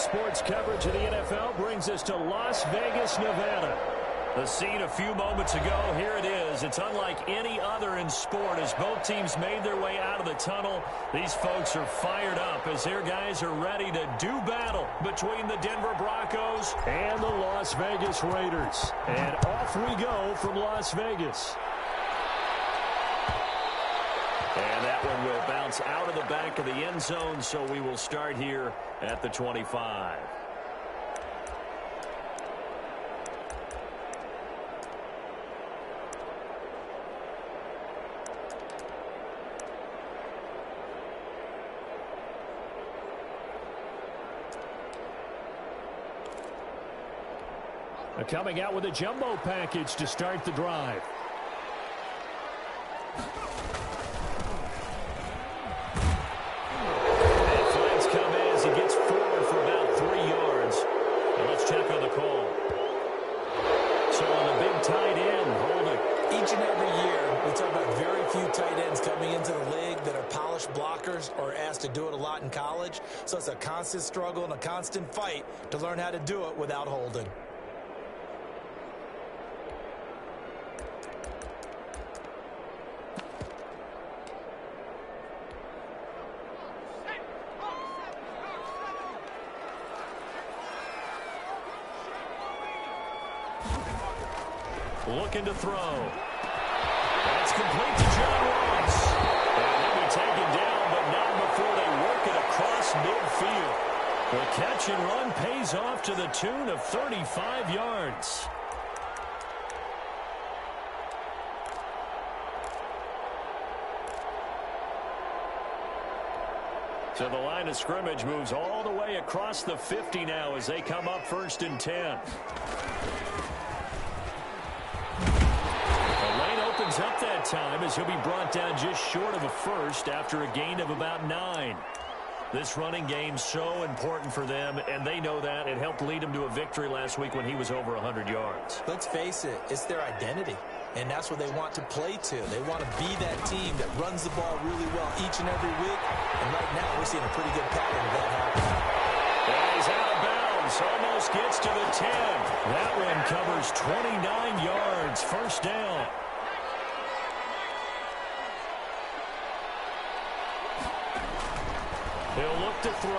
sports coverage of the NFL brings us to Las Vegas, Nevada. The scene a few moments ago, here it is. It's unlike any other in sport as both teams made their way out of the tunnel. These folks are fired up as their guys are ready to do battle between the Denver Broncos and the Las Vegas Raiders. And off we go from Las Vegas. And that one will bounce out of the back of the end zone, so we will start here at the 25. Coming out with a jumbo package to start the drive. And flags come in as he gets forward for about 3 yards. And let's check on the call. So on the big tight end, holding. Each and every year, we talk about very few tight ends coming into the league that are polished blockers or asked to do it a lot in college. So it's a constant struggle and a constant fight to learn how to do it without holding. Looking to throw. That's complete to John Ross. And he'll be taken down, but not before they work it across midfield. The catch and run pays off to the tune of 35 yards. So the line of scrimmage moves all the way across the 50 now as they come up 1st and 10. Up that time as he'll be brought down just short of a first after a gain of about 9. This running game so important for them, and they know that. It helped lead them to a victory last week when he was over 100 yards. Let's face it, it's their identity, and that's what they want to play to. They want to be that team that runs the ball really well each and every week, and right now we're seeing a pretty good pattern of that happening. And he's out of bounds, almost gets to the 10. That one covers 29 yards, 1st down. He'll look to throw.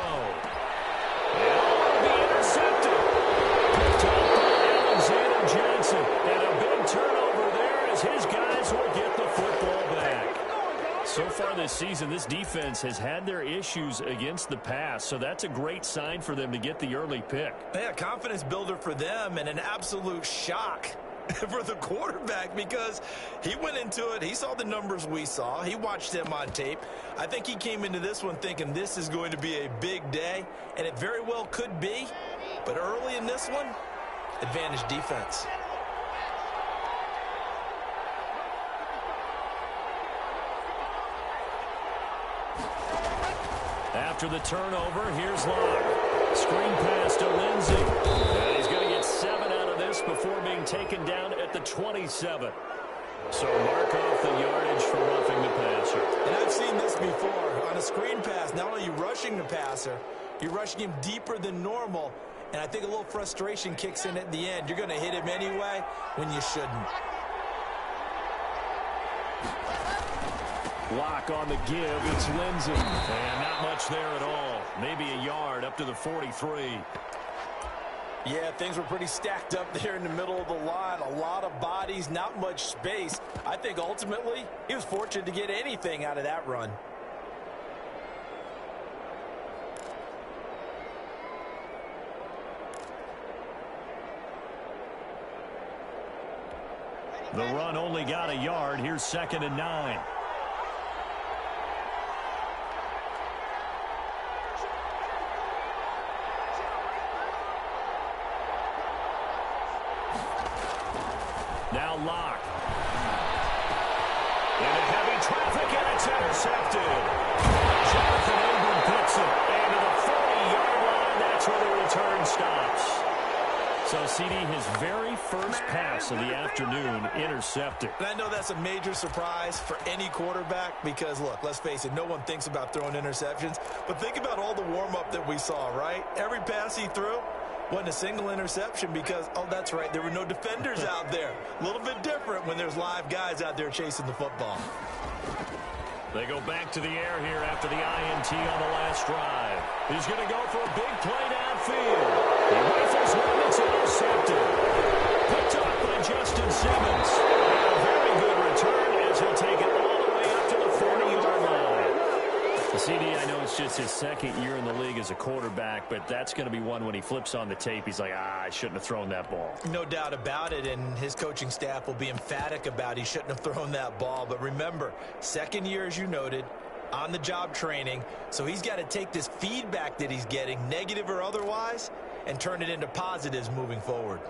And be intercepted. Picked up by Alexander Johnson. And a big turnover there as his guys will get the football back. So far this season, this defense has had their issues against the pass, so that's a great sign for them to get the early pick. Yeah, confidence builder for them and an absolute shock for the quarterback because he went into it. He saw the numbers we saw. He watched them on tape. I think he came into this one thinking this is going to be a big day, and it very well could be. But early in this one, advantage defense. After the turnover, here's Locke. Screen pass to Lindsey. And he's going to get 7 out of this before being taken down at the 27. So mark off the yardage for roughing the passer. And I've seen this before. On a screen pass, not only are you rushing the passer, you're rushing him deeper than normal. And I think a little frustration kicks in at the end. You're going to hit him anyway when you shouldn't. Lock on the give. It's Lindsey. And not much there at all. Maybe a yard up to the 43. Yeah, things were pretty stacked up there in the middle of the line. A lot of bodies, not much space. I think ultimately he was fortunate to get anything out of that run. The run only got a yard. Here's 2nd and 9. Now Locke. Into heavy traffic, and it's intercepted. Jonathan Abram picks it. And to the 40-yard line, that's where the return stops. So, CD, his very first pass of the afternoon intercepted. And I know that's a major surprise for any quarterback because, look, let's face it, no one thinks about throwing interceptions. But think about all the warm-up that we saw, right? Every pass he threw wasn't a single interception because, oh, that's right, there were no defenders out there. A little bit different when there's live guys out there chasing the football. They go back to the air here after the INT on the last drive. He's going to go for a big play downfield. He rifles one that's intercepted. Picked up by Justin Simmons. A very good return as he'll take it all the way up to the 40-yard line. The CD, I know it's just his second year in the league as a quarterback, but that's going to be one when he flips on the tape. He's like, I shouldn't have thrown that ball. No doubt about it, and his coaching staff will be emphatic about he shouldn't have thrown that ball. But remember, second year, as you noted, on-the-job training, so he's got to take this feedback that he's getting, negative or otherwise, and turn it into positives moving forward.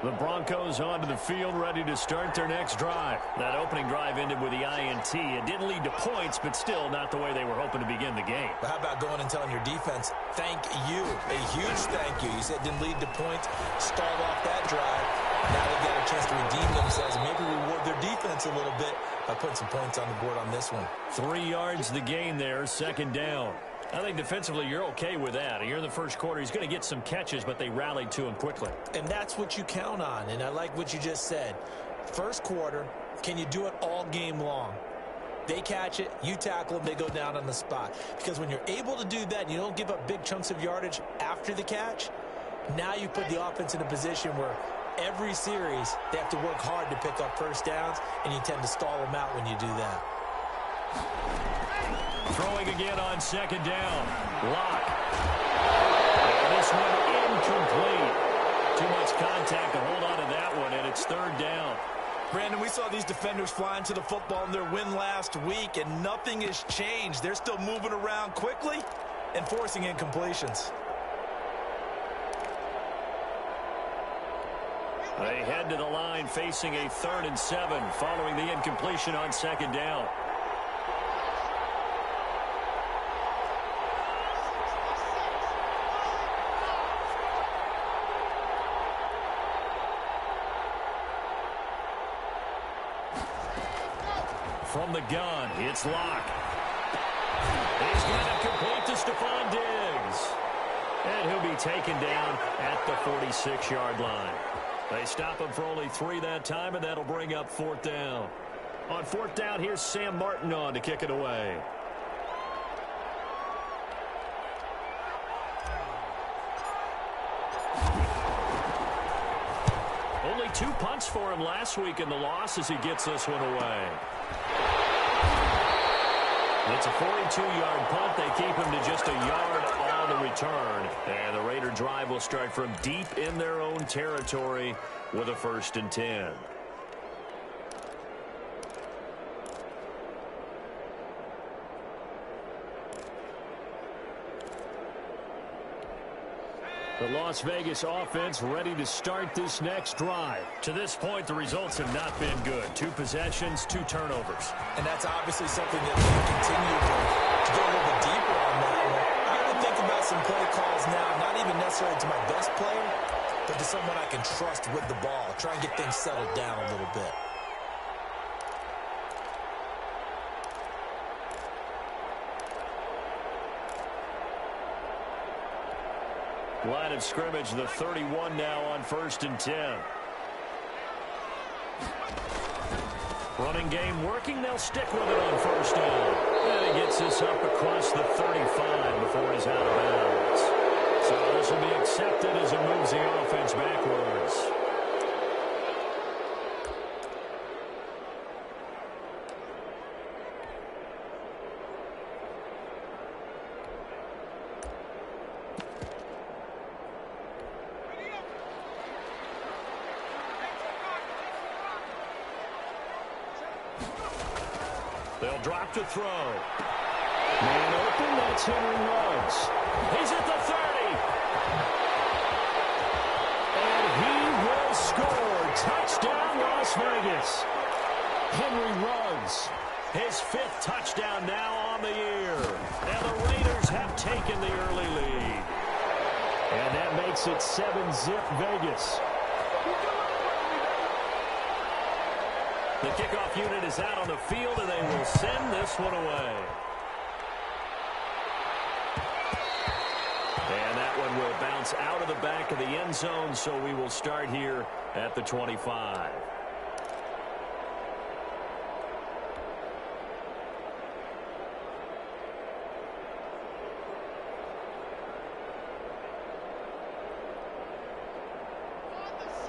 The Broncos onto the field, ready to start their next drive. That opening drive ended with the INT. It didn't lead to points, but still not the way they were hoping to begin the game. But how about going and telling your defense, thank you, a huge thank you. You said didn't lead to points, start off that drive. Now they've got a chance to redeem themselves and maybe reward their defense a little bit by putting some points on the board on this one. 3 yards the gain there, second down. I think defensively you're okay with that. Here in the first quarter, he's going to get some catches, but they rallied to him quickly. And that's what you count on, and I like what you just said. First quarter, can you do it all game long? They catch it, you tackle them, they go down on the spot. Because when you're able to do that and you don't give up big chunks of yardage after the catch, now you put the offense in a position where every series they have to work hard to pick up first downs, and you tend to stall them out when you do that. Throwing again on second down. Lock. And this one incomplete. Too much contact to hold on to that one, and it's third down. Brandon, we saw these defenders flying to the football in their win last week, and nothing has changed. They're still moving around quickly and forcing incompletions. They head to the line facing a 3rd and 7 following the incompletion on second down. From the gun, it's Locke. He's got it complete to Stephon Diggs. And he'll be taken down at the 46-yard line. They stop him for only 3 that time, and that'll bring up 4th down. On 4th down, here's Sam Martin on to kick it away. Only 2 punts for him last week in the loss as he gets this one away. It's a 42-yard punt. They keep him to just a yard on the return. And the Raider drive will start from deep in their own territory with a 1st and 10. The Las Vegas offense ready to start this next drive. To this point, the results have not been good. 2 possessions, 2 turnovers. And that's obviously something that we continue to go a little bit deeper on that. I would think about some play calls now, not even necessarily to my best player, but to someone I can trust with the ball. Try and get things settled down a little bit. Line of scrimmage, the 31 now on 1st and 10. Running game working. They'll stick with it on 1st down. And he gets this up across the 35 before he's out of bounds. So this will be accepted as it moves the offense backwards. They'll drop to throw. Man open, that's Henry Ruggs. He's at the 30. And he will score. Touchdown, Las Vegas. Henry Ruggs, his 5th touchdown now on the year. And the Raiders have taken the early lead. And that makes it 7-zip Vegas. The kickoff unit is out on the field, and they will send this one away. And that one will bounce out of the back of the end zone, so we will start here at the 25.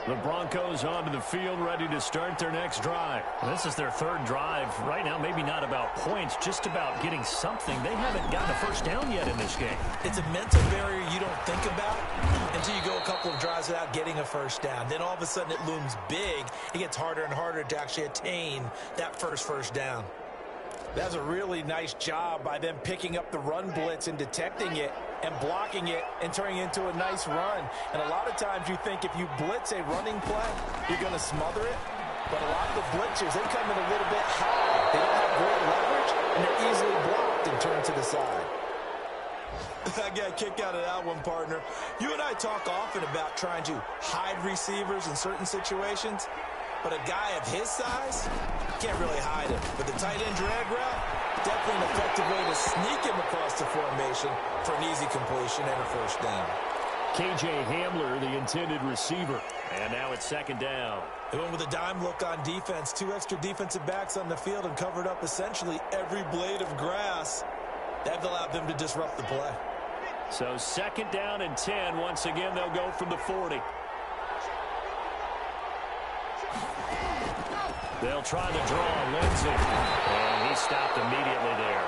The Broncos onto the field, ready to start their next drive. This is their third drive. Right now, maybe not about points, just about getting something. They haven't gotten a first down yet in this game. It's a mental barrier you don't think about until you go a couple of drives without getting a first down. Then all of a sudden it looms big. It gets harder and harder to actually attain that first down. That's a really nice job by them picking up the run blitz and detecting it and blocking it and turning it into a nice run. And a lot of times you think if you blitz a running play, you're going to smother it. But a lot of the blitzers, they come in a little bit high. They don't have great leverage, and they're easily blocked and turned to the side. I got a kick out of that one, partner. You and I talk often about trying to hide receivers in certain situations. But a guy of his size can't really hide him. But the tight end drag route, definitely an effective way to sneak him across the formation for an easy completion and a first down. KJ Hamler, the intended receiver. And now it's second down. They went with a dime look on defense. 2 extra defensive backs on the field and covered up essentially every blade of grass. That allowed them to disrupt the play. So second down and 10. Once again, they'll go from the 40. They'll try to draw Lindsey, and he stopped immediately there.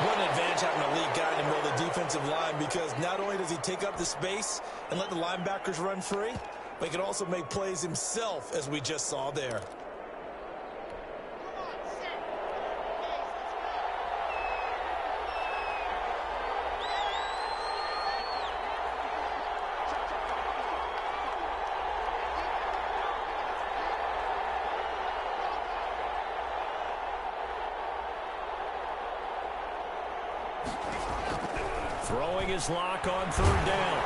What an advantage having a lead guy in the middle of the defensive line, because not only does he take up the space and let the linebackers run free, but he can also make plays himself, as we just saw there. Throwing his lock on third down.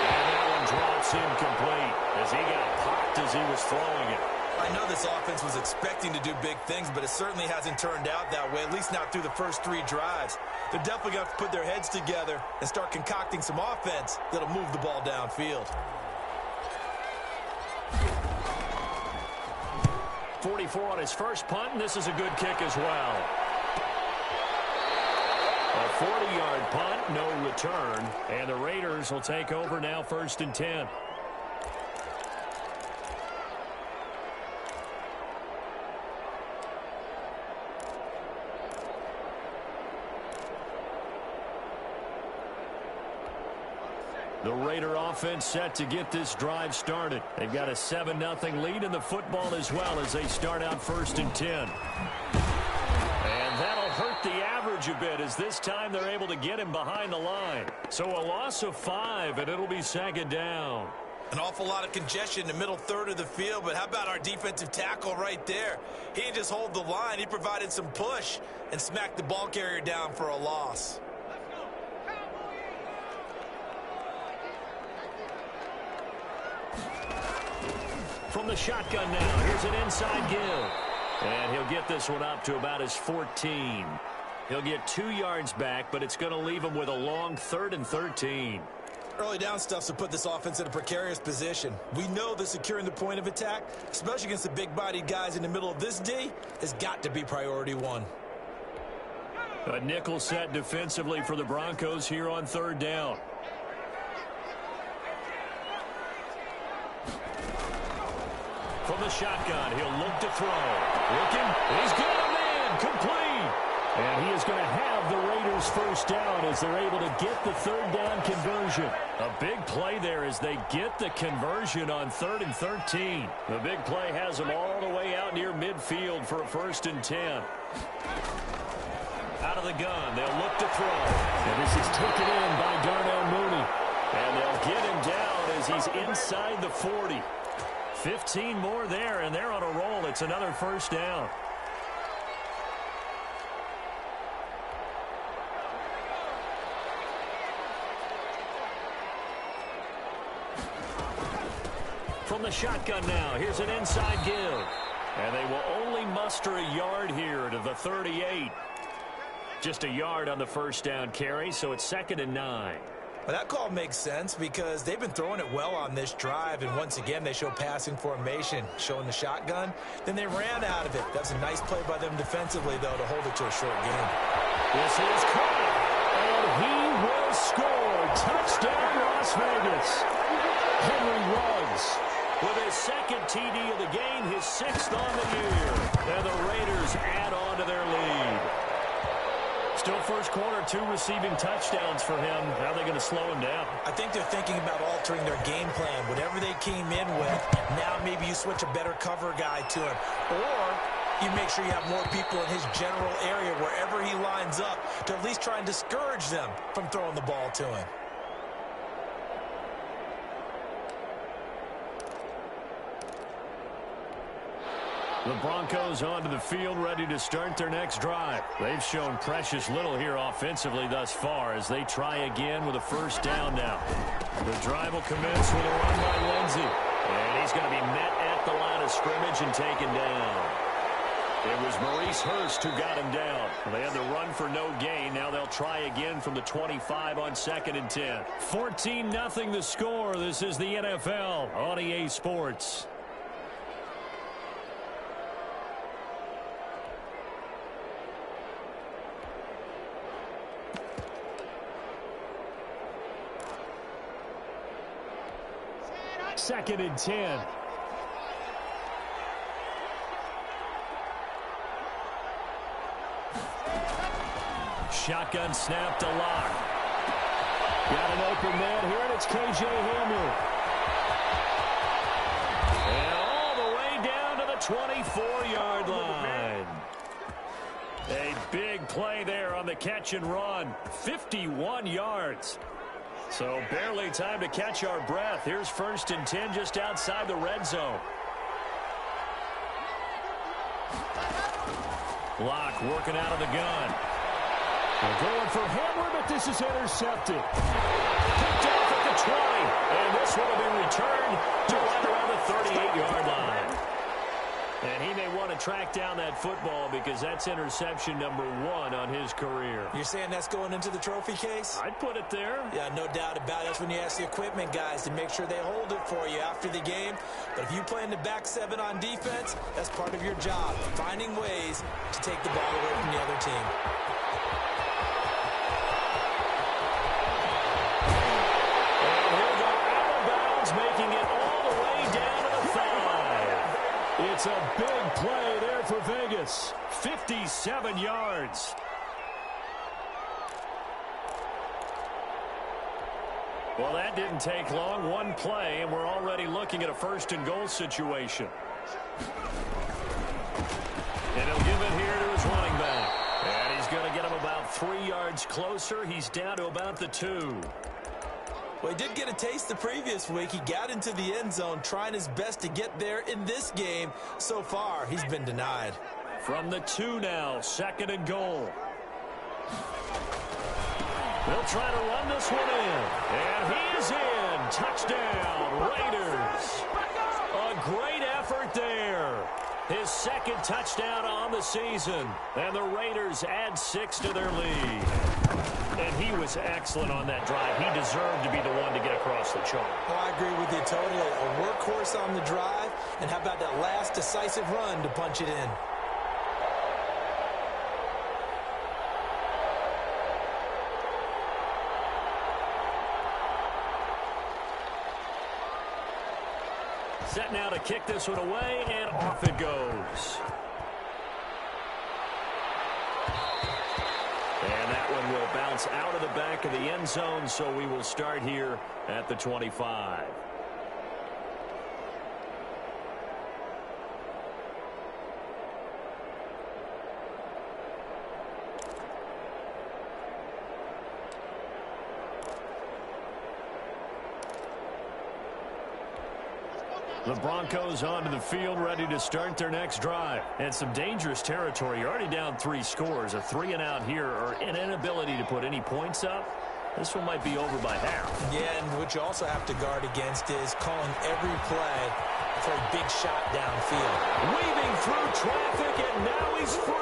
And that one drops incomplete as he got popped as he was throwing it. I know this offense was expecting to do big things, but it certainly hasn't turned out that way, at least not through the first 3 drives. They're definitely going to have to put their heads together and start concocting some offense that'll move the ball downfield. 44 on his first punt, and this is a good kick as well. A 40-yard punt, no return, and the Raiders will take over now, first and 10. The Raider offense set to get this drive started. They've got a 7-0 lead in the football as well as they start out first and 10. And that'll hurt the average a bit as this time they're able to get him behind the line. So a loss of 5, and it'll be second down. An awful lot of congestion in the middle third of the field, but how about our defensive tackle right there? He didn't just hold the line. He provided some push and smacked the ball carrier down for a loss. From the shotgun now, here's an inside give. And he'll get this one up to about his 14. He'll get 2 yards back, but it's going to leave him with a long 3rd and 13. Early down stuff to put this offense in a precarious position. We know that securing the point of attack, especially against the big-bodied guys in the middle of this D, has got to be priority 1. A nickel set defensively for the Broncos here on 3rd down. From the shotgun, he'll look to throw. Looking, he's got a man, complete. And he is going to have the Raiders first down as they're able to get the 3rd down conversion. A big play there as they get the conversion on 3rd and 13. The big play has them all the way out near midfield for a 1st and 10. Out of the gun, they'll look to throw. And this is taken in by Darnell Mooney. And they'll get him down as he's inside the 40. 15 more there, and they're on a roll. It's another first down. from the shotgun now. Here's an inside give. And they will only muster a yard here to the 38. Just a yard on the first down carry, so it's 2nd and 9. Well, that call makes sense because they've been throwing it well on this drive, and once again they show passing formation, showing the shotgun. Then they ran out of it. That's a nice play by them defensively, though, to hold it to a short game. This is caught, and he will score. Touchdown, Las Vegas. Henry Ruggs with his 2nd TD of the game, his 6th on the year. And the Raiders add on to their lead. Still first quarter, 2 receiving touchdowns for him. How are they going to slow him down? I think they're thinking about altering their game plan. Whatever they came in with, now maybe you switch a better cover guy to him. Or you make sure you have more people in his general area wherever he lines up to at least try and discourage them from throwing the ball to him. The Broncos onto the field, ready to start their next drive. They've shown precious little here offensively thus far as they try again with a first down now. The drive will commence with a run by Lindsey. And he's going to be met at the line of scrimmage and taken down. It was Maurice Hurst who got him down. They had the run for no gain. Now they'll try again from the 25 on 2nd and 10. 14-0 the score. This is the NFL on EA Sports. Second and 10. Shotgun snap to Locke. Got an open man here, and it's K.J. Hamler. And all the way down to the 24-yard line. A big play there on the catch and run. 51 yards. So barely time to catch our breath. Here's 1st and 10 just outside the red zone. Locke working out of the gun. They're going for Hamler, but this is intercepted. Picked off at the 20. And this one will be returned to right around the 38-yard line. And he may want to track down that football because that's interception number 1 on his career. You're saying that's going into the trophy case? I'd put it there. Yeah, no doubt about it. That's when you ask the equipment guys to make sure they hold it for you after the game. But if you play in the back 7 on defense, that's part of your job, finding ways to take the ball away from the other team. And he'll go out of bounds, making it all the way down to the 5. It's a big play there for Vegas. 57 yards. Well, that didn't take long. One play, and we're already looking at a 1st and goal situation. And he'll give it here to his running back. And he's going to get him about 3 yards closer. He's down to about the 2. Well, he did get a taste the previous week. He got into the end zone trying his best to get there in this game. So far, he's been denied. From the 2 now, 2nd and goal. They'll try to run this one in. And he is in. Touchdown, Raiders. A great effort there. His 2nd touchdown on the season. And the Raiders add 6 to their lead. And he was excellent on that drive. He deserved to be the one to get across the chalk. Oh, I agree with you totally. A workhorse on the drive. And how about that last decisive run to punch it in? Set now to kick this one away, and off it goes. And that one will bounce out of the back of the end zone, so we will start here at the 25. The Broncos onto the field, ready to start their next drive. And some dangerous territory. You're already down 3 scores. A 3-and-out here, or an inability to put any points up. This one might be over by half. Yeah, and what you also have to guard against is calling every play for a big shot downfield. Weaving through traffic, and now he's free.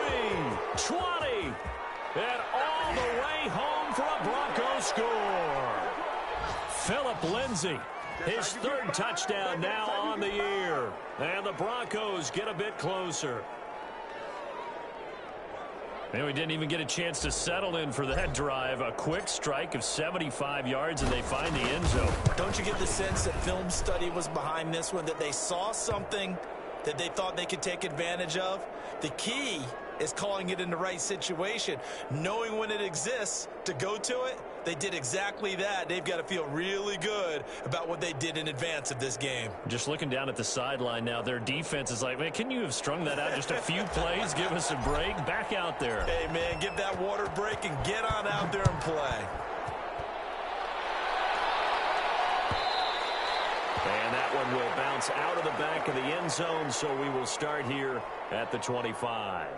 20. And all the way home for a Broncos score. Phillip Lindsay, his third touchdown now on the year. And the Broncos get a bit closer. And we didn't even get a chance to settle in for that drive. A quick strike of 75 yards, and they find the end zone. Don't you get the sense that film study was behind this one, that they saw something that they thought they could take advantage of? The key is calling it in the right situation, knowing when it exists to go to it. They did exactly that. They've got to feel really good about what they did in advance of this game. Just looking down at the sideline now, their defense is like, man, can you have strung that out just a few plays? Give us a break. Back out there. Hey, man, give that water break and get on out there and play. And that one will bounce out of the back of the end zone, so we will start here at the 25.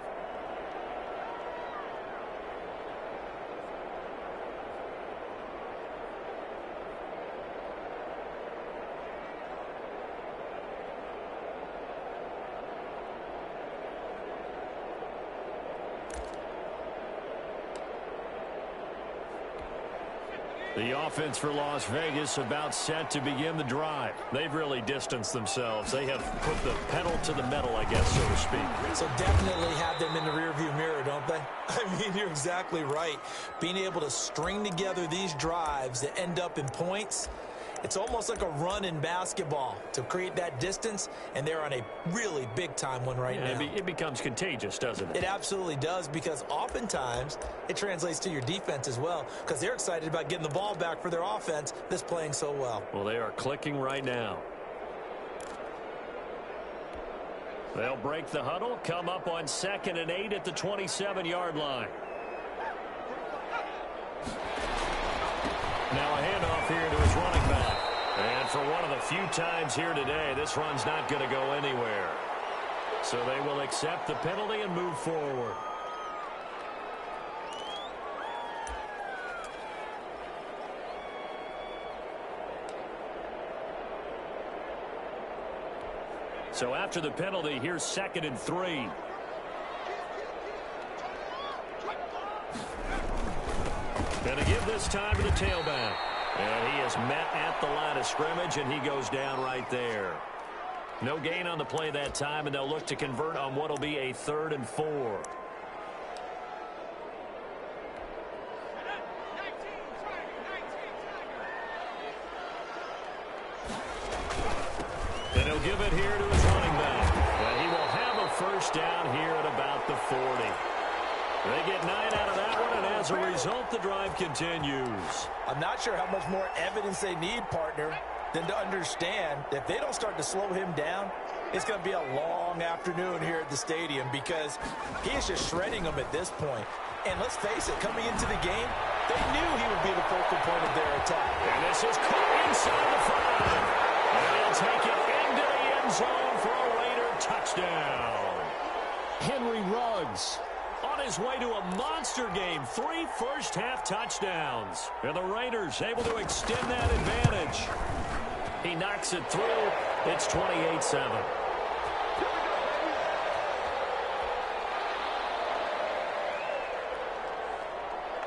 The offense for Las Vegas about set to begin the drive. They've really distanced themselves. They have put the pedal to the metal, I guess, so to speak. So definitely have them in the rearview mirror, don't they? I mean, you're exactly right. Being able to string together these drives that end up in points, it's almost like a run in basketball to create that distance, and they're on a really big-time one right now. It becomes contagious, doesn't it? It absolutely does, because oftentimes it translates to your defense as well, because they're excited about getting the ball back for their offense that's playing so well. Well, they are clicking right now. They'll break the huddle, come up on 2nd and 8 at the 27-yard line. Now a handoff here to his running back. And for one of the few times here today, this run's not going to go anywhere. So they will accept the penalty and move forward. So after the penalty, here's 2nd and 3. Going to give this time to the tailback. And he is met at the line of scrimmage, and he goes down right there. No gain on the play that time, and they'll look to convert on what will be a 3rd and 4. And he'll give it here to his running back. And he will have a first down here at about the 40. They get 9 out of that one, and as a result, the drive continues. I'm not sure how much more evidence they need, partner, than to understand that if they don't start to slow him down, it's going to be a long afternoon here at the stadium, because he is just shredding them at this point. And let's face it, coming into the game, they knew he would be the focal point of their attack. And this is caught inside the 5. And he'll take it into the end zone for a Raider touchdown. Henry Ruggs on his way to a monster game. 3 first-half touchdowns. And the Raiders able to extend that advantage. He knocks it through. It's 28-7.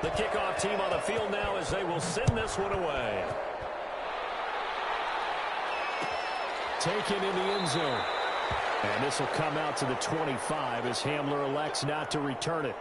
The kickoff team on the field now as they will send this one away. Taken in the end zone. And this will come out to the 25 as Hamler elects not to return it.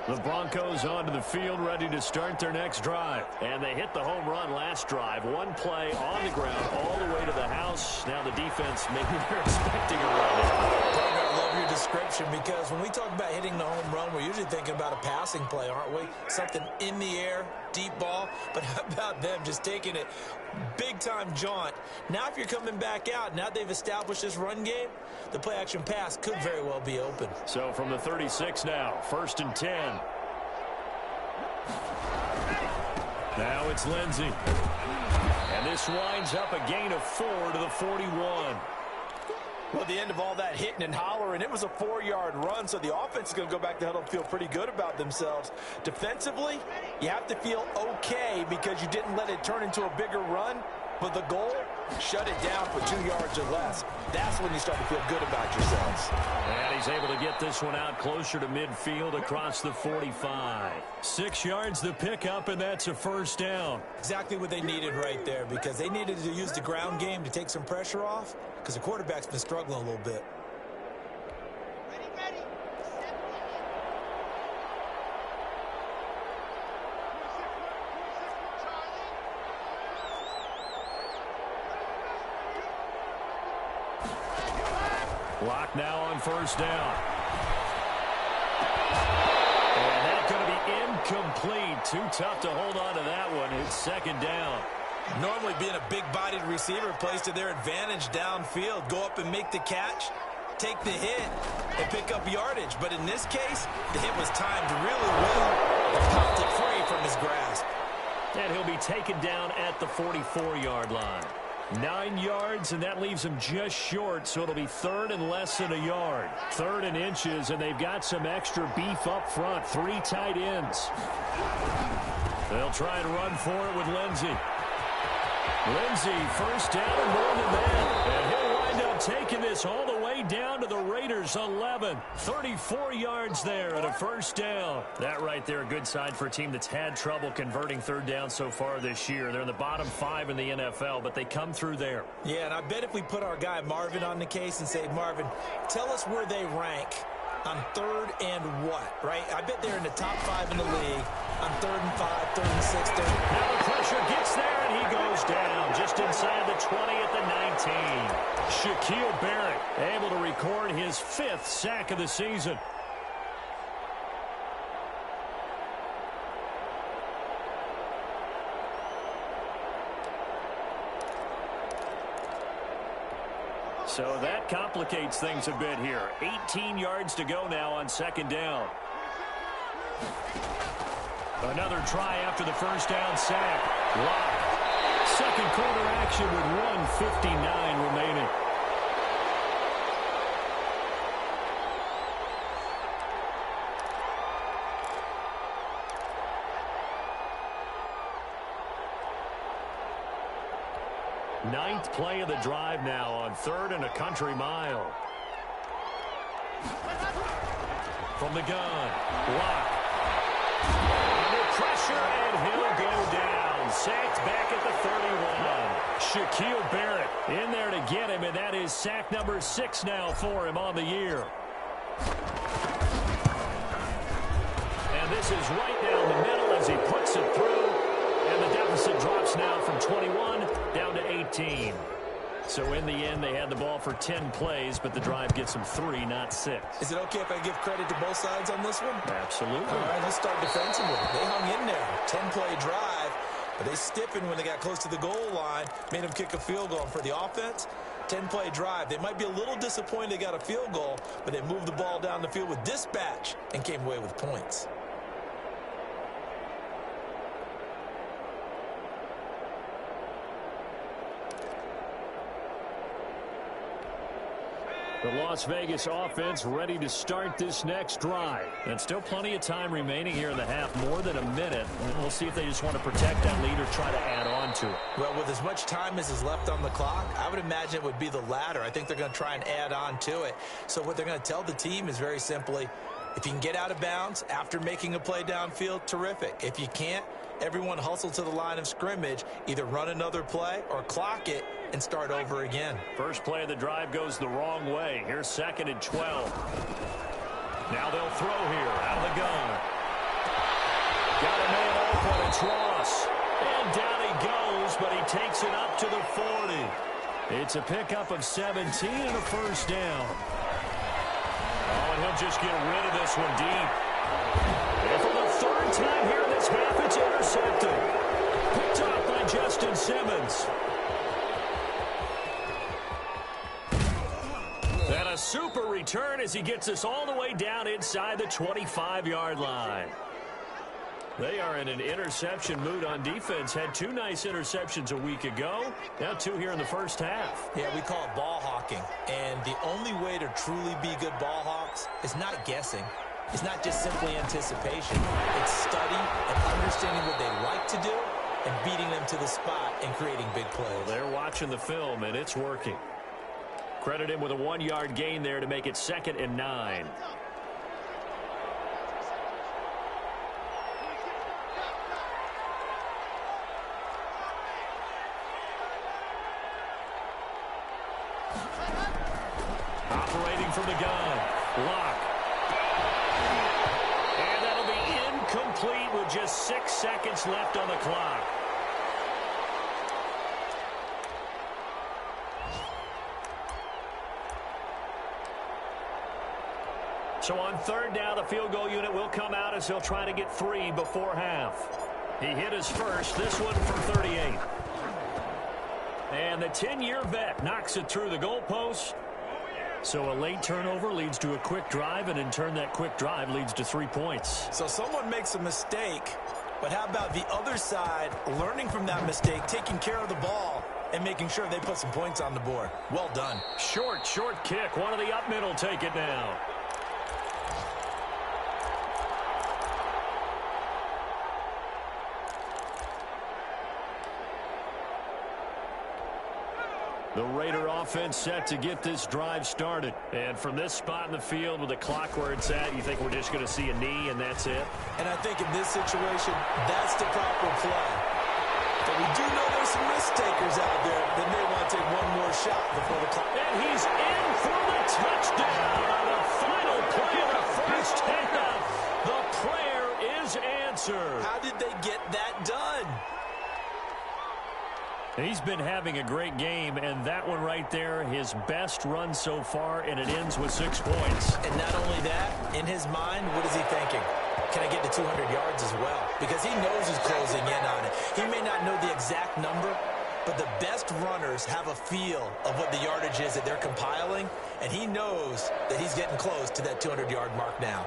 The Broncos onto the field, ready to start their next drive. And they hit the home run last drive. One play on the ground all the way to the house. Now the defense, maybe they're expecting a run. I love your description, because when we talk about hitting the home run, we're usually thinking about a passing play, aren't we? Something in the air, deep ball. But how about them just taking it big-time jaunt? Now if you're coming back out, now they've established this run game, the play-action pass could very well be open. So from the 36 now, 1st and 10. Now it's Lindsay. And this winds up a gain of 4 to the 41. Well, at the end of all that hitting and hollering, it was a 4-yard run, so the offense is going to go back to huddle and feel pretty good about themselves. Defensively, you have to feel okay because you didn't let it turn into a bigger run, but the goal, shut it down for 2 yards or less. That's when you start to feel good about yourselves. And he's able to get this one out closer to midfield across the 45. 6 yards the pickup, and that's a first down. Exactly what they needed right there, because they needed to use the ground game to take some pressure off, because the quarterback's been struggling a little bit. Block now on first down. And that's going to be incomplete. Too tough to hold on to that one. It's second down. Normally being a big-bodied receiver plays to their advantage downfield. Go up and make the catch, take the hit, and pick up yardage. But in this case, the hit was timed really well and popped it free from his grasp. And he'll be taken down at the 44-yard line. 9 yards, and that leaves him just short, so it'll be third and less than a yard. Third and inches, and they've got some extra beef up front. 3 tight ends. They'll try and run for it with Lindsey. Lindsey, first down and more than that. And he'll wind up taking this all the way down to the Raiders' 11. 34 yards there and a first down. That right there, a good sign for a team that's had trouble converting third down so far this year. They're in the bottom 5 in the NFL, but they come through there. Yeah, and I bet if we put our guy Marvin on the case and say, Marvin, tell us where they rank on third and what, right? I bet they're in the top 5 in the league on third and 5, third and 6. Now the pressure gets there, and he goes down just inside the 20 at the 19. Shaquille Barrett able to record his 5th sack of the season. So that complicates things a bit here. 18 yards to go now on second down. Another try after the first down sack. Lock. Second quarter action with 1:59 remaining. Ninth play of the drive now on third and a country mile. From the gun, Lock. Under pressure, and he'll go down. Sacked back at the 31. Shaquille Barrett in there to get him, and that is sack number 6 now for him on the year. And this is right down the middle as he puts it through. And the deficit drops now from 21 down to 18. So in the end, they had the ball for 10 plays, but the drive gets them 3, not 6. Is it okay if I give credit to both sides on this one? Absolutely. All right, let's start defensively. They hung in there. 10-play drive, but they stiffened when they got close to the goal line, made them kick a field goal. And for the offense, 10-play drive. They might be a little disappointed they got a field goal, but they moved the ball down the field with dispatch and came away with points. The Las Vegas offense ready to start this next drive. And still plenty of time remaining here in the half, more than a minute. And we'll see if they just want to protect that lead or try to add on to it. Well, with as much time as is left on the clock, I would imagine it would be the latter. I think they're going to try and add on to it. So what they're going to tell the team is very simply, if you can get out of bounds after making a play downfield, terrific. If you can't, everyone hustle to the line of scrimmage, either run another play or clock it and start over again. First play of the drive goes the wrong way. Here's second and 12. Now they'll throw here out of the gun. Got a man open. It's Ross. And down he goes, but he takes it up to the 40. It's a pickup of 17 and a first down. Oh, and he'll just get rid of this one deep. And for the third time here in this half, it's intercepted. Picked off by Justin Simmons. And a super return as he gets us all the way down inside the 25-yard line. They are in an interception mood on defense. Had 2 nice interceptions a week ago. Now 2 here in the first half. Yeah, we call it ball hawking. And the only way to truly be good ball hawks is not guessing. It's not just simply anticipation. It's study and understanding what they like to do and beating them to the spot and creating big plays. Well, they're watching the film, and it's working. Credit him with a 1-yard gain there to make it 2nd and 9. Operating from the gun. Lock. And that'll be incomplete with just 6 seconds left on the clock. So on 3rd down, the field goal unit will come out as he'll try to get 3 before half. He hit his first, this one from 38. And the 10-year vet knocks it through the goalpost. So a late turnover leads to a quick drive, and in turn that quick drive leads to 3 points. So someone makes a mistake, but how about the other side learning from that mistake, taking care of the ball, and making sure they put some points on the board? Well done. Short kick. One of the up middle take it now. The Raider offense set to get this drive started. And from this spot in the field with the clock where it's at, you think we're just going to see a knee and that's it? And I think in this situation, that's the proper play. But we do know there's some risk takers out there that may want to take one more shot before the clock. And he's in for the touchdown on the final play of the first half. The prayer is answered. How did they get that done? He's been having a great game, and that one right there, his best run so far, and it ends with 6 points. And not only that, in his mind, what is he thinking? Can I get to 200 yards as well? Because he knows he's closing in on it. He may not know the exact number, but the best runners have a feel of what the yardage is that they're compiling, and he knows that he's getting close to that 200-yard mark now.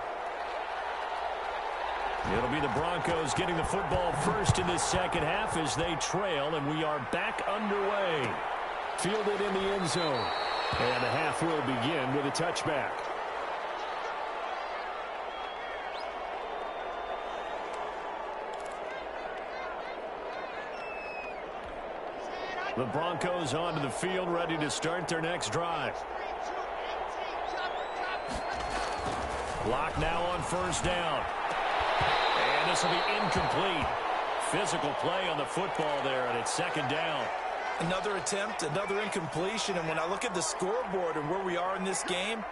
It'll be the Broncos getting the football first in this second half as they trail, and we are back underway. Fielded in the end zone. And the half will begin with a touchback. The Broncos onto the field, ready to start their next drive. Lock now on 1st down. And this will be incomplete. Physical play on the football there, and it's 2nd down. Another attempt, another incompletion, and when I look at the scoreboard and where we are in this game,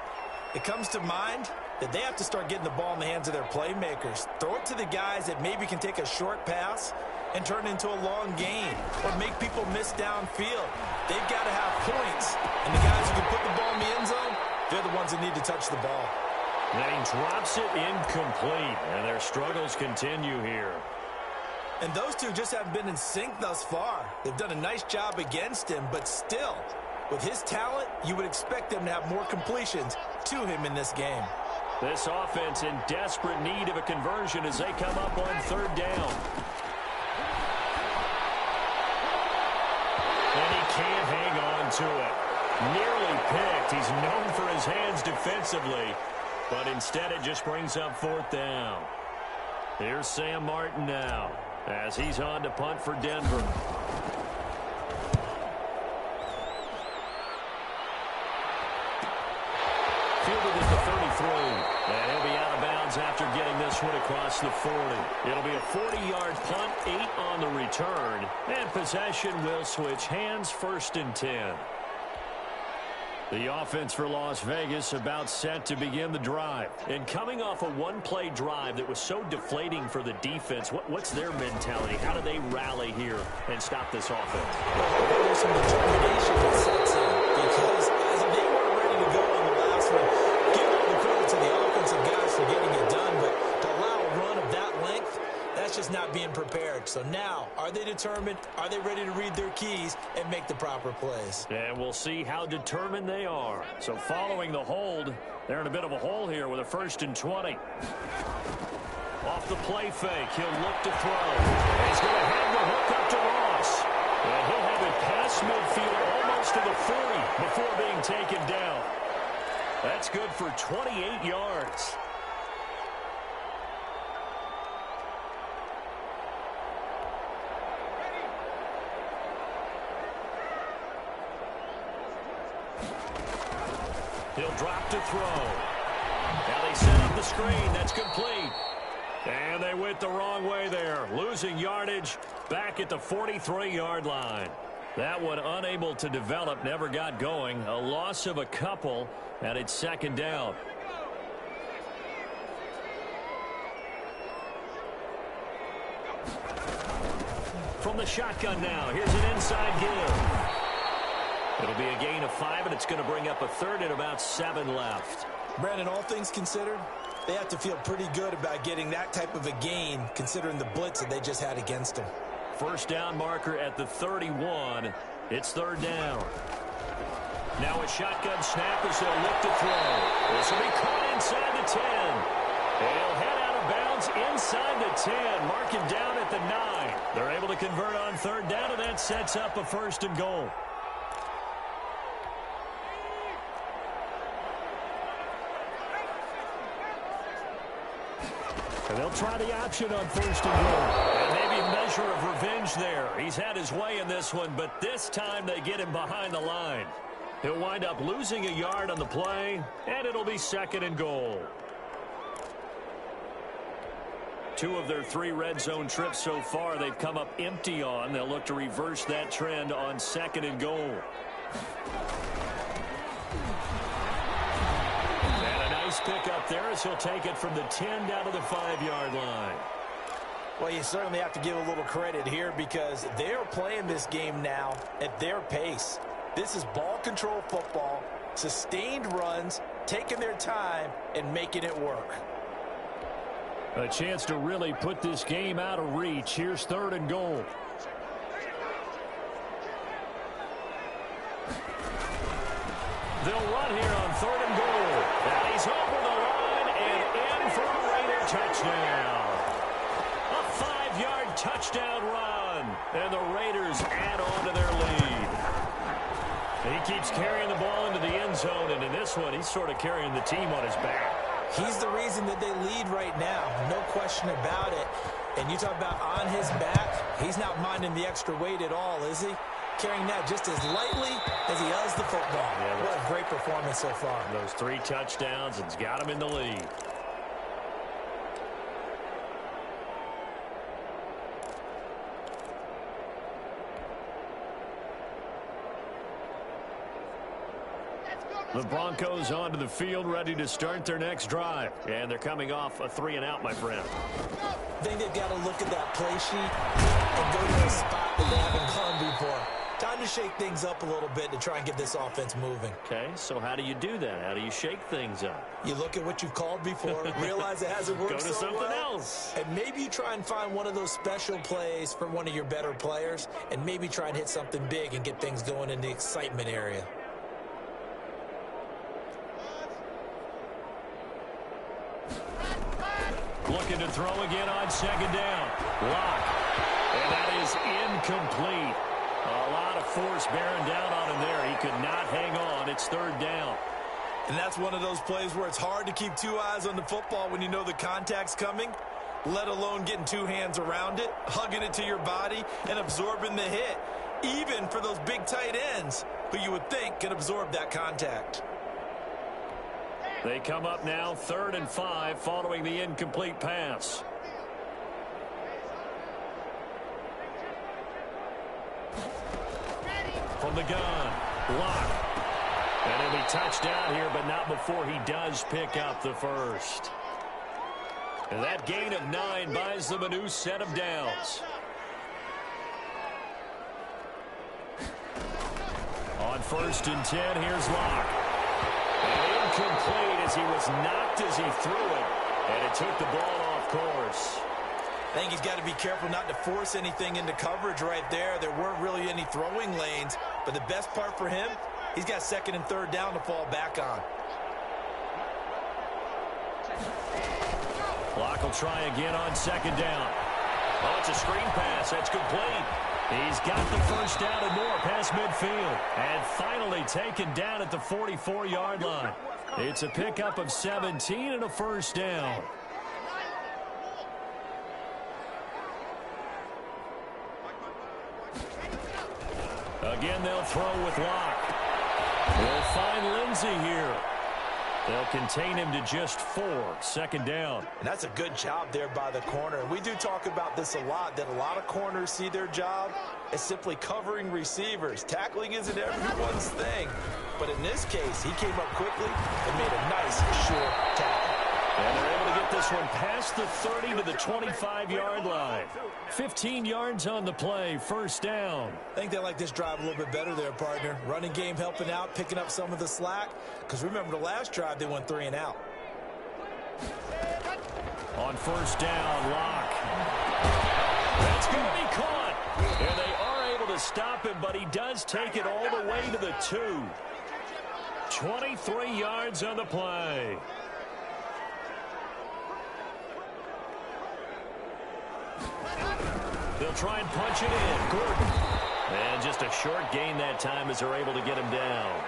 it comes to mind that they have to start getting the ball in the hands of their playmakers. Throw it to the guys that maybe can take a short pass and turn it into a long gain or make people miss downfield. They've got to have points, and the guys who can put the ball in the end zone, they're the ones that need to touch the ball. Then he drops it incomplete, and their struggles continue here. And those two just haven't been in sync thus far. They've done a nice job against him, but still, with his talent, you would expect them to have more completions to him in this game. This offense in desperate need of a conversion as they come up on 3rd down. And he can't hang on to it. Nearly picked. He's known for his hands defensively, but instead it just brings up 4th down. Here's Sam Martin now as he's on to punt for Denver. Fielded at the 33, and he'll be out of bounds after getting this one across the 40. It'll be a 40-yard punt, 8 on the return, and possession will switch hands, 1st and 10. The offense for Las Vegas about set to begin the drive. And coming off a one-play drive that was so deflating for the defense, what's their mentality? How do they rally here and stop this offense? Well, there's some determination that sets in because as they weren't ready to go on the last one, give all the credit to the offensive guys for getting it done, but to allow a run of that length, that's just not being prepared. So now, are they determined? Are they ready to read their keys and make the proper plays? And we'll see how determined they are. So following the hold, they're in a bit of a hole here with a 1st and 20. Off the play fake, he'll look to throw. He's going to have the hook up to Ross. And he'll have it past midfield almost to the 40 before being taken down. That's good for 28 yards. He'll drop to throw. Now they set up the screen. That's complete. And they went the wrong way there. Losing yardage back at the 43-yard line. That one unable to develop, never got going. A loss of a couple, and it's second down. From the shotgun now, here's an inside give. It'll be a gain of 5, and it's going to bring up a third and about 7 left. Brandon, all things considered, they have to feel pretty good about getting that type of a gain, considering the blitz that they just had against them. First down marker at the 31. It's third down. Now a shotgun snap as they'll look to throw. This will be caught inside the 10. They'll head out of bounds inside the 10. Mark him down at the 9. They're able to convert on third down, and that sets up a first and goal. And they'll try the option on first and goal. And maybe a measure of revenge there. He's had his way in this one, but this time they get him behind the line. He'll wind up losing a yard on the play, and it'll be second and goal. 2 of their 3 red zone trips so far they've come up empty on. They'll look to reverse that trend on second and goal. Pick up there as he'll take it from the 10 down to the 5-yard line. Well, you certainly have to give a little credit here because they're playing this game now at their pace. This is ball control football, sustained runs, taking their time and making it work. A chance to really put this game out of reach. Here's third and goal. They'll run here on third and goal. And he's over the line and in for a Raider touchdown. A 5-yard touchdown run. And the Raiders add on to their lead. He keeps carrying the ball into the end zone, and in this one, he's sort of carrying the team on his back. He's the reason that they lead right now. No question about it. And you talk about on his back, he's not minding the extra weight at all, is he? Carrying that just as lightly as he does the football. Yeah, what a great performance so far. Those 3 touchdowns, and it's got him in the lead. The Broncos onto the field, ready to start their next drive. And they're coming off a 3-and-out, my friend. I think they've got to look at that play sheet and go to a spot that they haven't gone before. Time to shake things up a little bit to try and get this offense moving. Okay, so how do you do that? How do you shake things up? You look at what you've called before, realize it hasn't worked so well. Go to something else. And maybe you try and find one of those special plays for one of your better players, and maybe try and hit something big and get things going in the excitement area. Looking to throw again on second down. Lock. And that is incomplete. A lot of force bearing down on him there. He could not hang on. It's third down. And that's one of those plays where it's hard to keep 2 eyes on the football when you know the contact's coming, let alone getting 2 hands around it, hugging it to your body, and absorbing the hit, even for those big tight ends who you would think can absorb that contact. They come up now 3rd and 5 following the incomplete pass. From the gun, Lock. And he'll be touched down here, but not before he does pick up the first. And that gain of 9 buys them a new set of downs. On 1st and 10, here's Lock. And incomplete as he was knocked as he threw it. And it took the ball off course. I think he's got to be careful not to force anything into coverage right there. There weren't really any throwing lanes. But the best part for him, he's got 2nd and 3rd down to fall back on. Clock will try again on second down. Oh, it's a screen pass. That's complete. He's got the first down and more past midfield. And finally taken down at the 44-yard line. It's a pickup of 17 and a first down. Again, they'll throw with Locke. They'll find Lindsey here. They'll contain him to just 4. Second down. And that's a good job there by the corner. And we do talk about this a lot, that a lot of corners see their job as simply covering receivers. Tackling isn't everyone's thing. But in this case, he came up quickly and made a nice, short tackle. And they're able to get this one past the 30 to the 25-yard line. 15 yards on the play, first down. I think they like this drive a little bit better there, partner. Running game helping out, picking up some of the slack. Because remember, the last drive, they went 3 and out. On first down, Locke. That's going to be caught. And they are able to stop him, but he does take it all the way to the 2. 23 yards on the play. They'll try and punch it in. Gordon. And just a short gain that time as they're able to get him down.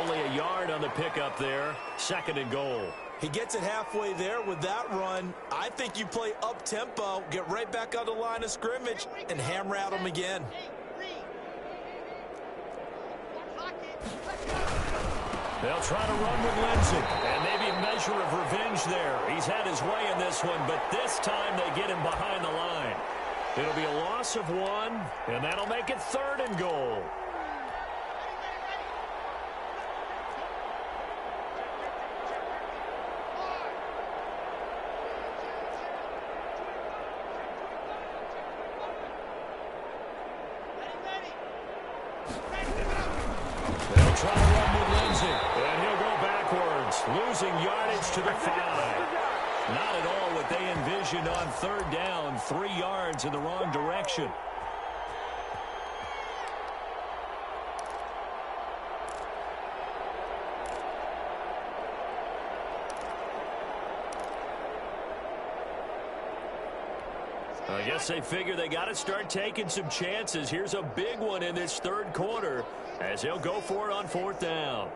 Only a yard on the pickup there. Second and goal. He gets it halfway there with that run. I think you play up-tempo, get right back on the line of scrimmage, and hammer at him again. They'll try to run with Lindsey. And maybe a measure of revenge there. He's had his way in this one, but this time they get him behind the line. It'll be a loss of 1, and that'll make it third and goal. They'll try to run with Lindsey, and he'll go backwards, losing yardage to the 5. Not at all what they envisioned on third down. 3 yards in the wrong direction. I guess they figure they got to start taking some chances. Here's a big one in this third quarter as he'll go for it on fourth down.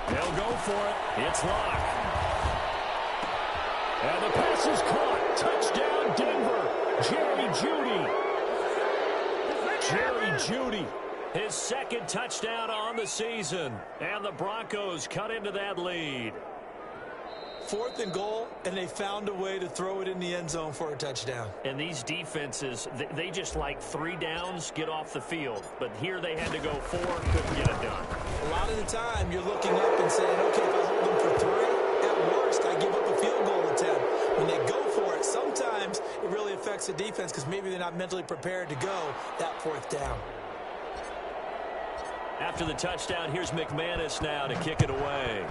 They'll go for it. It's Locke. And the pass is caught. Touchdown, Denver. Jerry Jeudy. His second touchdown on the season. And the Broncos cut into that lead. 4th and goal, and they found a way to throw it in the end zone for a touchdown. And these defenses, they just like 3 downs, get off the field. But here they had to go 4, couldn't get it done. A lot of the time, you're looking up and saying, okay, if I hold them for 3, at worst, I give up a field goal attempt. When they go for it, sometimes it really affects the defense because maybe they're not mentally prepared to go that 4th down. After the touchdown, here's McManus now to kick it away.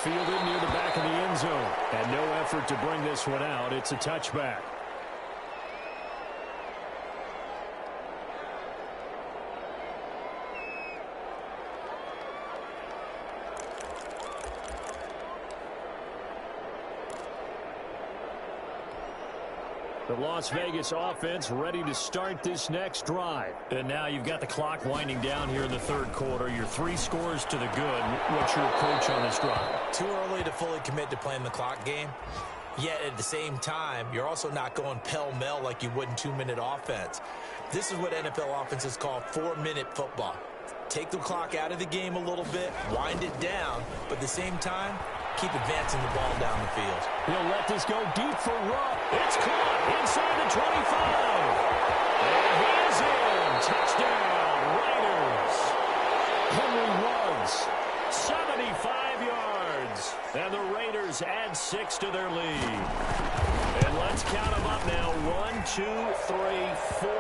Fielded near the back of the end zone. And no effort to bring this one out. It's a touchback. The Las Vegas offense ready to start this next drive. And now you've got the clock winding down here in the third quarter. Your 3 scores to the good. What's your approach on this drive? Too early to fully commit to playing the clock game. Yet at the same time, you're also not going pell-mell like you would in 2-minute offense. This is what NFL offenses call 4-minute football. Take the clock out of the game a little bit, wind it down, but at the same time, keep advancing the ball down the field. He'll let this go deep for Rupp. It's caught inside the 25. And he is in. Touchdown, Raiders. Henry Ruggs, 75 yards. And the Raiders add 6 to their lead. And let's count them up now. 1, 2, 3, 4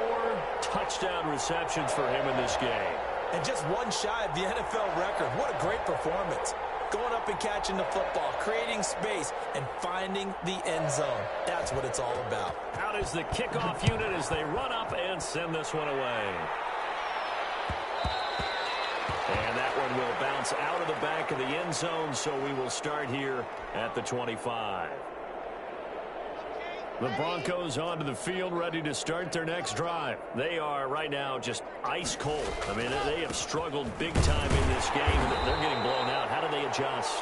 touchdown receptions for him in this game. And just 1 shy of the NFL record. What a great performance. Going up and catching the football, creating space, and finding the end zone. That's what it's all about. Out is the kickoff unit as they run up and send this one away. one will bounce out of the back of the end zone, so we will start here at the 25. The Broncos onto the field, ready to start their next drive. They are right now just ice cold. I mean, they have struggled big time in this game. They're getting blown out. How do they adjust?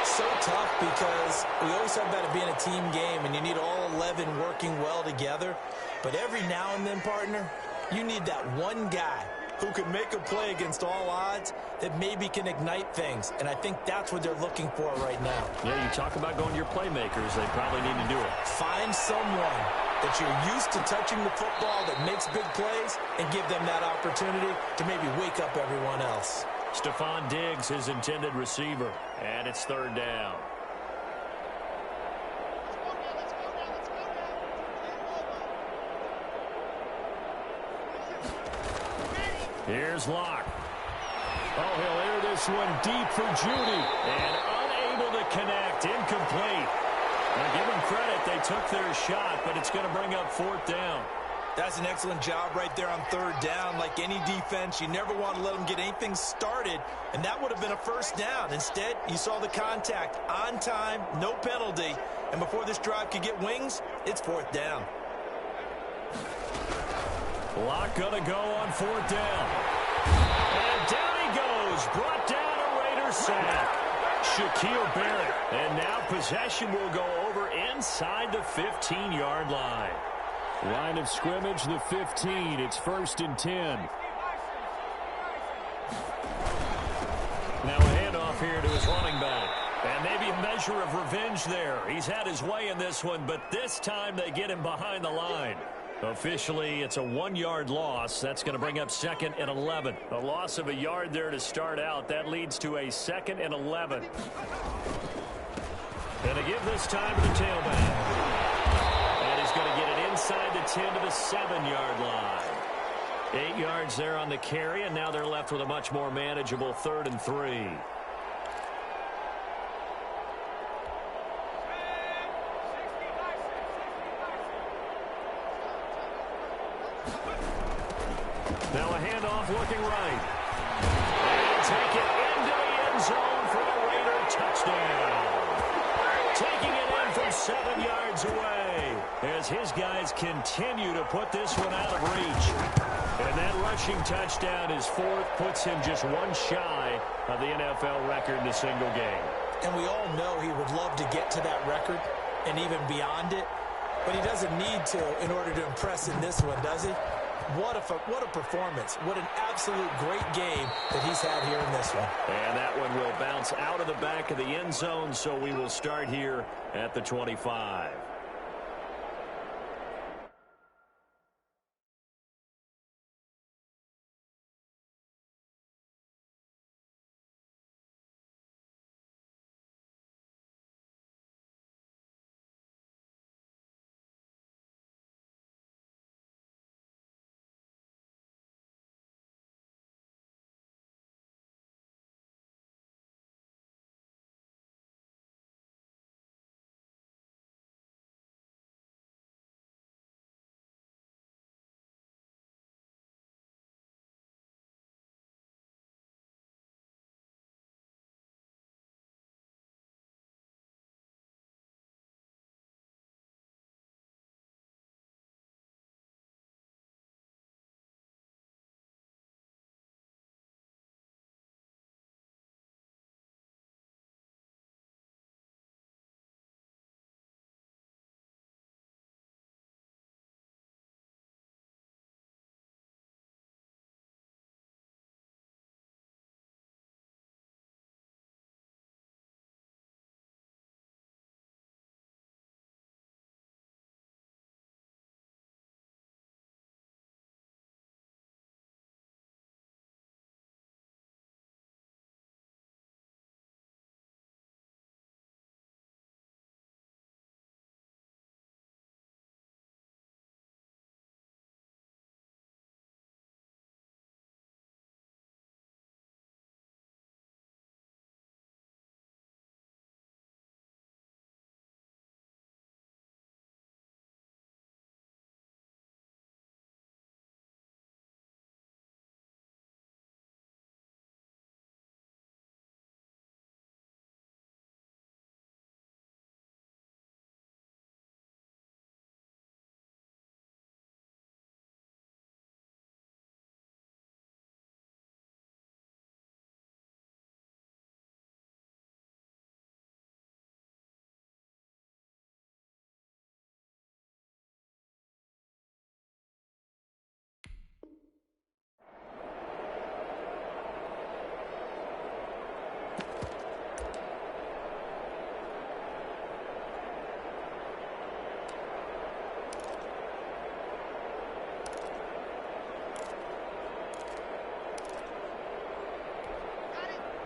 So tough because we always talk about it being a team game, and you need all 11 working well together. But every now and then, partner, you need that one guy who can make a play against all odds that maybe can ignite things. And I think that's what they're looking for right now. Yeah, you talk about going to your playmakers. They probably need to do it. Find someone that you're used to touching the football that makes big plays and give them that opportunity to maybe wake up everyone else. Stephon Diggs, his intended receiver, and it's third down. Here's Locke. Oh, he'll air this one deep for Judy, and unable to connect, incomplete. Now, give them credit, they took their shot, but it's going to bring up fourth down. That's an excellent job right there on third down. Like any defense, you never want to let them get anything started, and that would have been a first down. Instead, you saw the contact on time, no penalty, and before this drive could get wings, it's fourth down. Locke going to go on fourth down. And down he goes, brought down a Raider sack. Shaquille Barrett, and now possession will go over inside the 15-yard line. Line of scrimmage, the 15. It's 1st and 10. Now a handoff here to his running back. And maybe a measure of revenge there. He's had his way in this one, but this time they get him behind the line. Officially, it's a 1-yard loss. That's going to bring up 2nd and 11. A loss of a yard there to start out. That leads to a 2nd and 11. And to give this time to the tailback. And he's going to get it inside the 10 to the 7-yard line. 8 yards there on the carry, and now they're left with a much more manageable 3rd and 3. Now a handoff looking right. And take it into the end zone for a Raider touchdown. Taking it in from 7 yards away as his guys continue to put this one out of reach. And that rushing touchdown is 4th, puts him just one shy of the NFL record in a single game. And we all know he would love to get to that record and even beyond it, but he doesn't need to in order to impress in this one, does he? What a performance. What an absolute great game that he's had here in this one. And that one will bounce out of the back of the end zone, so we will start here at the 25.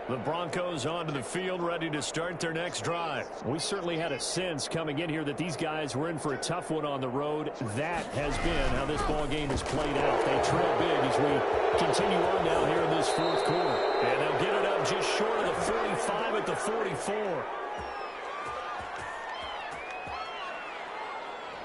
The Broncos onto the field, ready to start their next drive. We certainly had a sense coming in here that these guys were in for a tough one on the road. That has been how this ball game has played out. They trail big as we continue on now here in this fourth quarter. And they'll get it up just short of the 45 at the 44.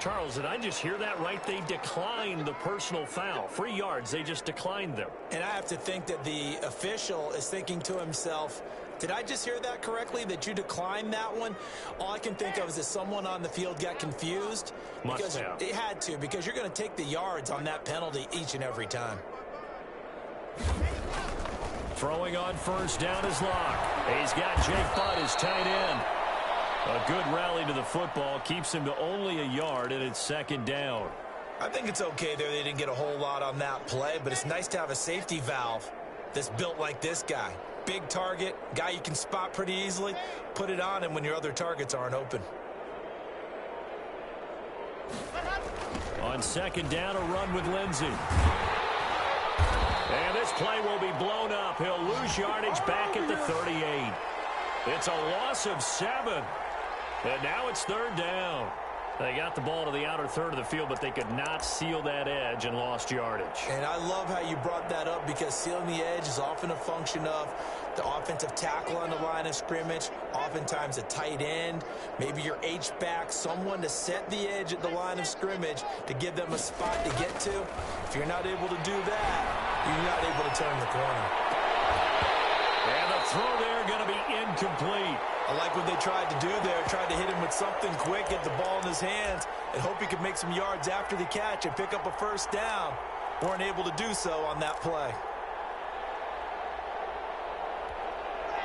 Charles, did I just hear that right? They declined the personal foul. 3 yards, they just declined them. And I have to think that the official is thinking to himself, did I just hear that correctly, that you declined that one? All I can think of is that someone on the field got confused. Must have. It had to, because you're going to take the yards on that penalty each and every time. Throwing on first down is Locke. He's got Jake Butt as tight end. A good rally to the football keeps him to only a yard, and it's second down. I think it's okay there. They didn't get a whole lot on that play, but it's nice to have a safety valve that's built like this guy. Big target, guy you can spot pretty easily. Put it on him when your other targets aren't open. On second down, a run with Lindsey. And this play will be blown up. He'll lose yardage back at the 38. It's a loss of 7. And now it's third down. They got the ball to the outer third of the field, but they could not seal that edge and lost yardage. And I love how you brought that up, because sealing the edge is often a function of the offensive tackle on the line of scrimmage, oftentimes a tight end, maybe your H-back, someone to set the edge at the line of scrimmage to give them a spot to get to. If you're not able to do that, you're not able to turn the corner. And the throw there going to be incomplete. I like what they tried to do there, tried to hit him with something quick, get the ball in his hands, and hope he could make some yards after the catch and pick up a first down. Weren't able to do so on that play.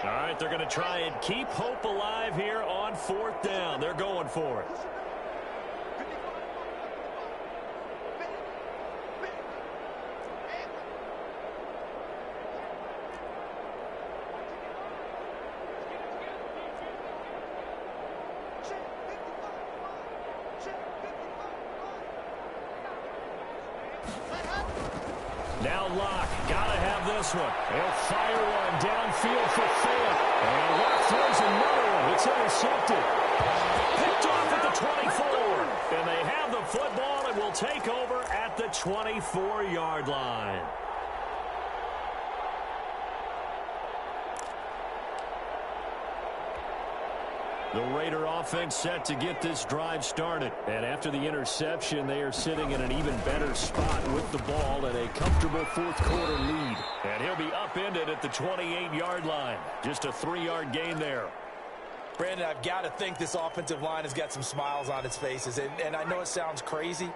All right, they're going to try and keep hope alive here on fourth down. They're going for it. Now Locke, gotta have this one. He'll fire one downfield for Phillip. And Locke throws another one. It's intercepted. Picked off at the 24. And they have the football and will take over at the 24-yard line. The Raider offense set to get this drive started. And after the interception, they are sitting in an even better spot with the ball and a comfortable fourth quarter lead. And he'll be upended at the 28-yard line. Just a 3-yard gain there. Brandon, I've got to think this offensive line has got some smiles on its faces. And I know it sounds crazy,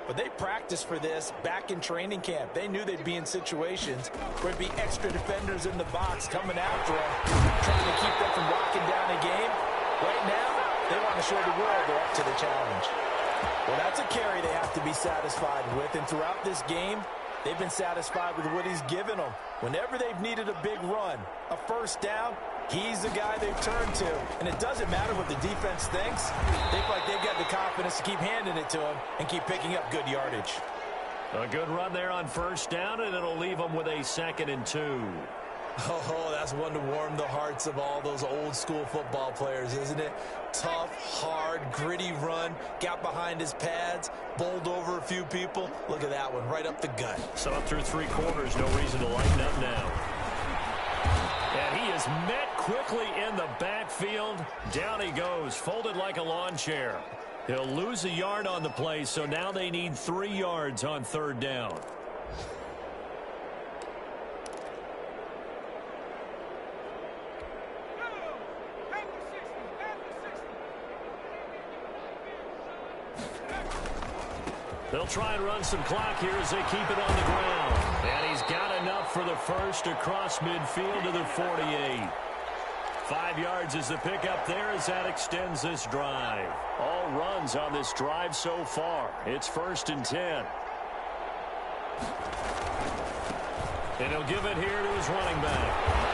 but they practiced for this back in training camp. They knew they'd be in situations where it'd be extra defenders in the box coming after them, trying to keep them from locking down a game. Right now, they want to show the world they're up to the challenge. Well, that's a carry they have to be satisfied with. And throughout this game, they've been satisfied with what he's given them. Whenever they've needed a big run, a first down, he's the guy they've turned to. And it doesn't matter what the defense thinks. They feel like they've got the confidence to keep handing it to him and keep picking up good yardage. A good run there on first down, and it'll leave them with a 2nd and 2. Oh, that's one to warm the hearts of all those old-school football players, isn't it? Tough, hard, gritty run, got behind his pads, bowled over a few people. Look at that one, right up the gut. So up through 3 quarters, no reason to lighten up now. And he is met quickly in the backfield. Down he goes, folded like a lawn chair. He'll lose a yard on the play, so now they need 3 yards on third down. They'll try and run some clock here as they keep it on the ground. And he's got enough for the first across midfield to the 48. 5 yards is the pickup there as that extends this drive. All runs on this drive so far. It's 1st and 10. And he'll give it here to his running back.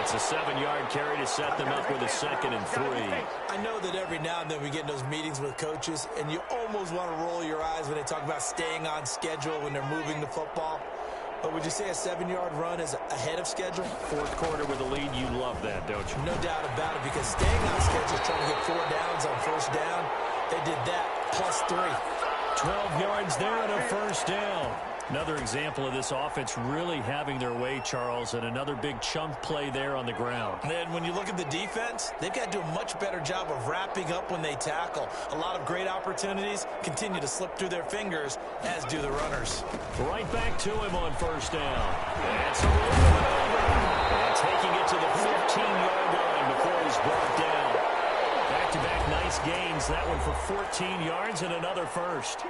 It's a 7-yard carry to set them up with a 2nd and 3. I know that every now and then we get in those meetings with coaches, and you almost want to roll your eyes when they talk about staying on schedule when they're moving the football. But would you say a 7-yard run is ahead of schedule? Fourth quarter with a lead, you love that, don't you? No doubt about it, because staying on schedule, trying to get 4 downs on first down, they did that plus 3. 12 yards there and a first down. Another example of this offense really having their way, Charles, and another big chunk play there on the ground. And then when you look at the defense, they've got to do a much better job of wrapping up when they tackle. A lot of great opportunities continue to slip through their fingers, as do the runners. Right back to him on first down. That's a and taking it to the 15-yard line before he's brought down. Back-to-back nice gains. That one for 14 yards and another first.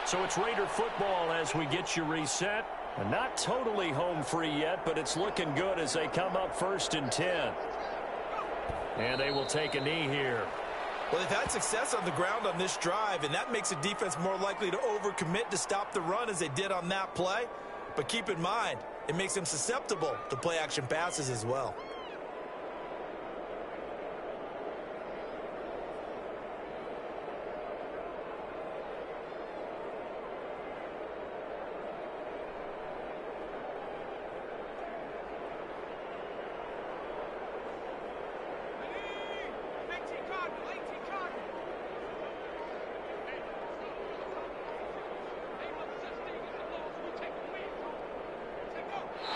So it's Raider football as we get you reset. And not totally home free yet, but it's looking good as they come up 1st and 10. And they will take a knee here. Well, they've had success on the ground on this drive, and that makes the defense more likely to overcommit to stop the run as they did on that play. But keep in mind, it makes them susceptible to play-action passes as well.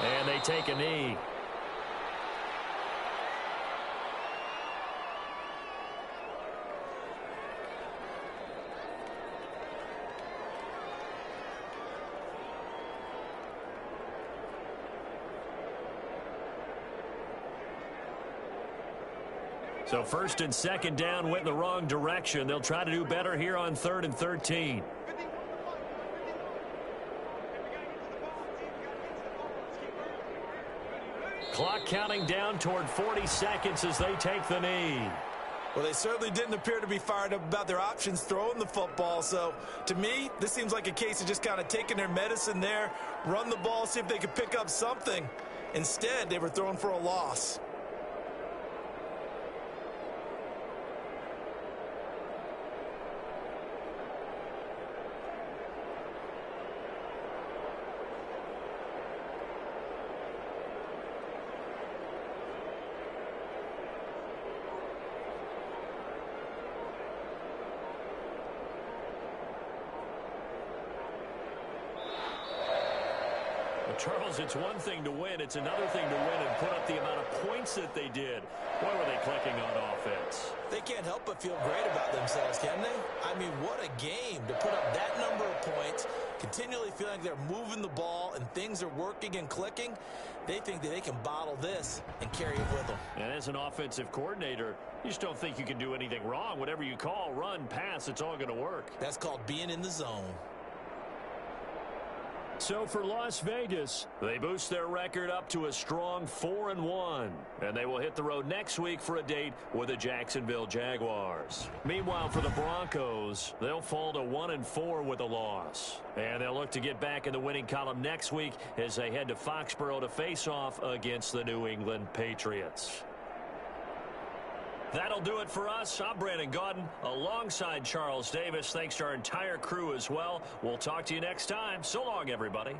And they take a knee. So 1st and 2nd down went in the wrong direction. They'll try to do better here on 3rd and 13. Clock counting down toward 40 seconds as they take the knee. Well, they certainly didn't appear to be fired up about their options throwing the football. So, to me, this seems like a case of just kind of taking their medicine there, run the ball, see if they could pick up something. Instead, they were throwing for a loss. Charles, it's one thing to win. It's another thing to win and put up the amount of points that they did. Boy, were they clicking on offense. They can't help but feel great about themselves, can they? I mean, what a game to put up that number of points, continually feeling like they're moving the ball and things are working and clicking. They think that they can bottle this and carry it with them. And as an offensive coordinator, you just don't think you can do anything wrong. Whatever you call, run, pass, it's all going to work. That's called being in the zone. So for Las Vegas, they boost their record up to a strong 4-1. And they will hit the road next week for a date with the Jacksonville Jaguars. Meanwhile, for the Broncos, they'll fall to 1-4 with a loss. And they'll look to get back in the winning column next week as they head to Foxborough to face off against the New England Patriots. That'll do it for us. I'm Brandon Gaudin alongside Charles Davis. Thanks to our entire crew as well. We'll talk to you next time. So long, everybody.